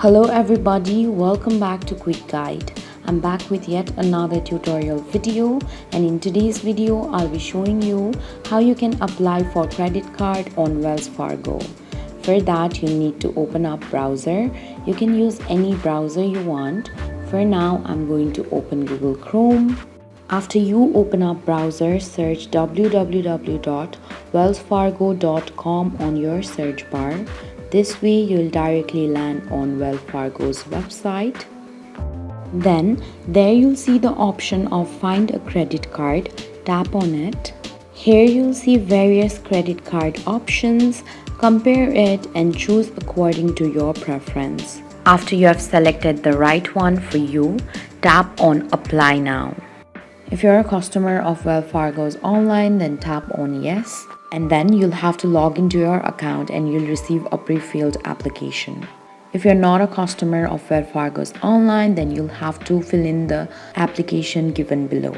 Hello everybody, welcome back to Quick Guide. I'm back with yet another tutorial video, and in today's video I'll be showing you how you can apply for credit card on Wells Fargo. For that you need to open up browser. You can use any browser you want. For now I'm going to open Google Chrome. After you open up browser, search www.wellsfargo.com on your search bar. This way you'll directly land on Wells Fargo's website. Then there you'll see the option of find a credit card. Tap on it. Here you'll see various credit card options. Compare it and choose according to your preference. After you have selected the right one for you, tap on apply now. If you're a customer of Wells Fargo's online, then tap on yes. And then you'll have to log into your account and you'll receive a pre-filled application. If you're not a customer of Wells Fargo's online, then you'll have to fill in the application given below.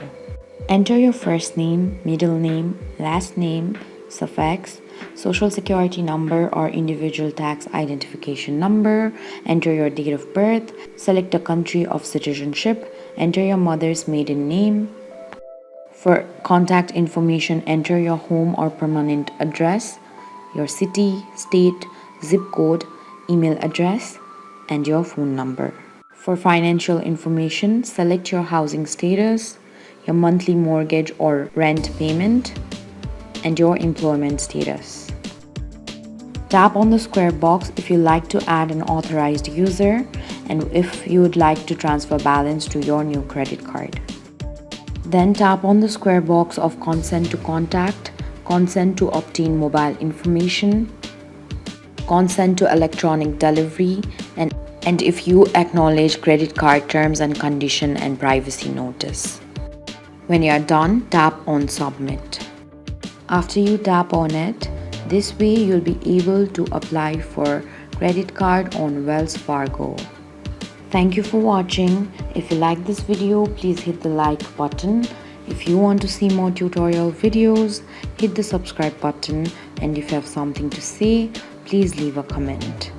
Enter your first name, middle name, last name, suffix, social security number or individual tax identification number, enter your date of birth, select a country of citizenship, enter your mother's maiden name. For contact information, enter your home or permanent address, your city, state, zip code, email address, and your phone number. For financial information, select your housing status, your monthly mortgage or rent payment, and your employment status. Tap on the square box if you like to add an authorized user and if you would like to transfer balance to your new credit card. Then tap on the square box of consent to contact, consent to obtain mobile information, consent to electronic delivery, and if you acknowledge credit card terms and condition and privacy notice. When you are done, tap on submit. After you tap on it, this way you'll be able to apply for credit card on Wells Fargo. Thank you for watching. If you like this video, please hit the like button. If you want to see more tutorial videos, hit the subscribe button. And if you have something to say, please leave a comment.